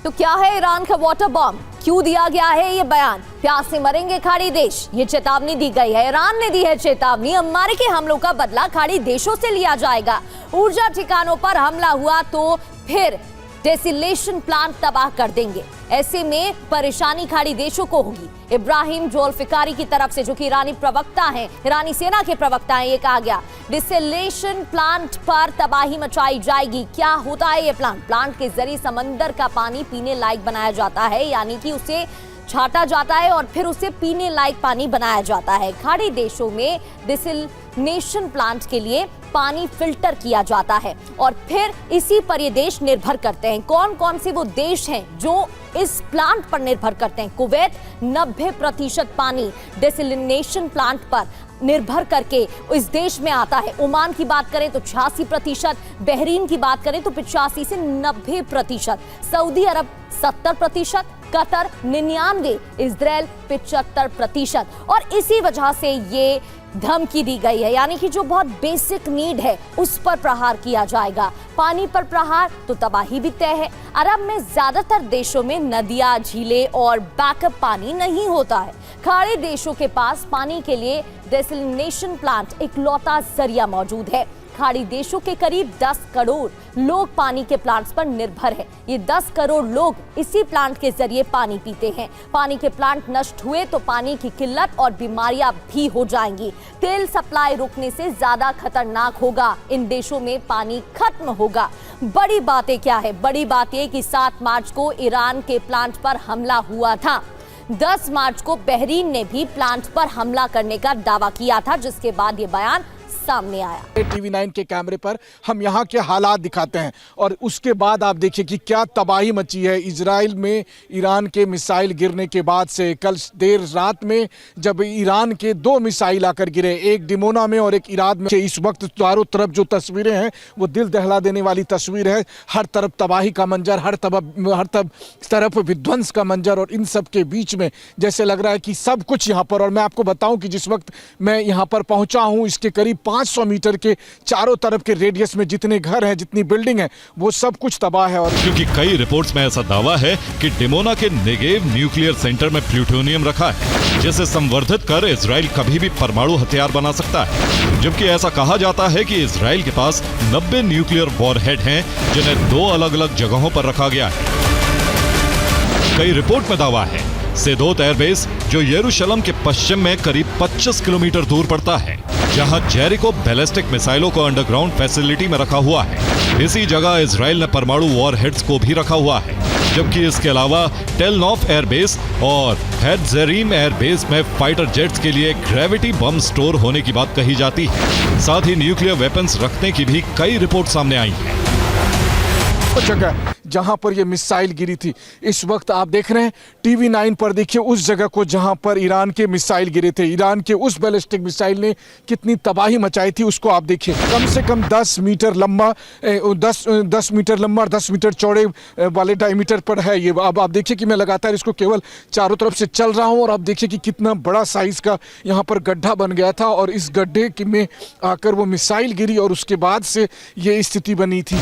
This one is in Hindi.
तो क्या है ईरान का वाटर बॉम्ब, क्यों दिया गया है ये बयान? प्यास से मरेंगे खाड़ी देश, ये चेतावनी दी गई है। ईरान ने दी है चेतावनी, अमेरिकी हमलों का बदला खाड़ी देशों से लिया जाएगा। ऊर्जा ठिकानों पर हमला हुआ तो फिर डेसिलेशन प्लांट तबाह कर देंगे। ऐसे में परेशानी खाड़ी देशों को होगी। इब्राहिम जोल्फिकारी की तरफ से, जो कि ईरानी प्रवक्ता हैं, ईरानी सेना के प्रवक्ता हैं, ये कहा गया डिसेलेशन प्लांट पर तबाही मचाई जाएगी। क्या होता है ये प्लांट? प्लांट के जरिए समंदर का पानी पीने लायक बनाया जाता है, यानी कि उसे छाटा जाता है और फिर उसे पीने लायक पानी बनाया जाता है। खाड़ी देशों में डिसेलिनेशन प्लांट के लिए पानी फिल्टर किया जाता है और फिर इसी पर ये देश निर्भर करते हैं। कौन कौन से वो देश हैं जो इस प्लांट पर निर्भर करते हैं? कुवैत 90% पानी डिसेलिनेशन प्लांट पर निर्भर करके इस देश में आता है। ओमान की बात करें तो 86%, बहरीन की बात करें तो 85 से 90%, सऊदी अरब 70%, कतर 99%, इजराइल 75%। और इसी वजह से ये धमकी दी गई है, यानी कि जो बहुत बेसिक नीड है उस पर प्रहार किया जाएगा। पानी पर प्रहार तो तबाही भी तय है। अरब में ज्यादातर देशों में नदियां, झीलें और बैकअप पानी नहीं होता है। खाड़ी देशों के पास पानी के लिए डेसलिनेशन प्लांट इकलौता जरिया मौजूद है। खाड़ी देशों के करीब 10 करोड़ लोग पानी के प्लांट्स पर निर्भर है। ये 10 करोड़ लोग इसी प्लांट के जरिए पानी पीते हैं। पानी के प्लांट नष्ट हुए तो पानी की किल्लत और बीमारियां भी हो जाएंगी। तेल सप्लाई रुकने से ज्यादा खतरनाक होगा। इन देशों में पानी खत्म होगा। बड़ी बातें क्या है? बड़ी बात यह कि 7 मार्च को ईरान के प्लांट पर हमला हुआ था। 10 मार्च को बहरीन ने भी प्लांट पर हमला करने का दावा किया था, जिसके बाद ये बयान सामने आया। टीवी 9 के कैमरे पर हम यहाँ के हालात दिखाते हैं और उसके बाद आप देखिए कि क्या तबाही मची है इजराइल में। ईरान के मिसाइल गिरने के बाद से कल देर रात में जब ईरान के 2 मिसाइल आकर गिरे, एक डिमोना में और एक इराद में, इस वक्त चारों तरफ जो तस्वीरें हैं वो दिल दहला देने वाली तस्वीर है। हर तरफ तबाही का मंजर, हर तरफ विध्वंस का मंजर, और इन सब के बीच में जैसे लग रहा है कि सब कुछ यहाँ पर। और मैं आपको बताऊं कि जिस वक्त मैं यहाँ पर पहुंचा हूं, इसके करीब 500 मीटर के चारों तरफ के रेडियस में जितने घर हैं, जितनी बिल्डिंग है, वो सब कुछ तबाह है। और क्योंकि कई रिपोर्ट्स में ऐसा दावा है कि डिमोना के नेगेव न्यूक्लियर सेंटर में प्लूटोनियम रखा है, जिसे संवर्धित कर इजराइल कभी भी परमाणु हथियार बना सकता है। जबकि ऐसा कहा जाता है कि इजराइल के पास 90 न्यूक्लियर वॉरहेड हैं, जिन्हें 2 अलग-अलग जगहों पर रखा गया है। कई रिपोर्ट में दावा है सेदोत एयरबेस, जो यरूशलेम के पश्चिम में करीब 25 किलोमीटर दूर पड़ता है, जहां जेरिको बैलिस्टिक मिसाइलों को अंडरग्राउंड फैसिलिटी में रखा हुआ है। इसी जगह इजराइल ने परमाणु वॉरहेड्स को भी रखा हुआ है। जबकि इसके अलावा टेल नॉफ एयरबेस और हेडजेरिम एयरबेस में फाइटर जेट्स के लिए ग्रेविटी बम स्टोर होने की बात कही जाती है। साथ ही न्यूक्लियर वेपन्स रखने की भी कई रिपोर्ट सामने आई हैं। जगह जहां पर ये मिसाइल गिरी थी, इस वक्त आप देख रहे हैं टीवी 9 पर, देखिए उस जगह को जहां पर ईरान के मिसाइल गिरे थे। ईरान के उस बैलिस्टिक मिसाइल ने कितनी तबाही मचाई थी उसको आप देखिए। कम से कम 10 मीटर लंबा, 10 मीटर लंबा और 10 मीटर चौड़े वाले डायमीटर पर है ये। अब आप देखिए कि मैं लगातार इसको केवल चारों तरफ से चल रहा हूं और आप देखिए कि कितना बड़ा साइज का यहाँ पर गड्ढा बन गया था और इस गड्ढे में आकर वो मिसाइल गिरी और उसके बाद से ये स्थिति बनी थी।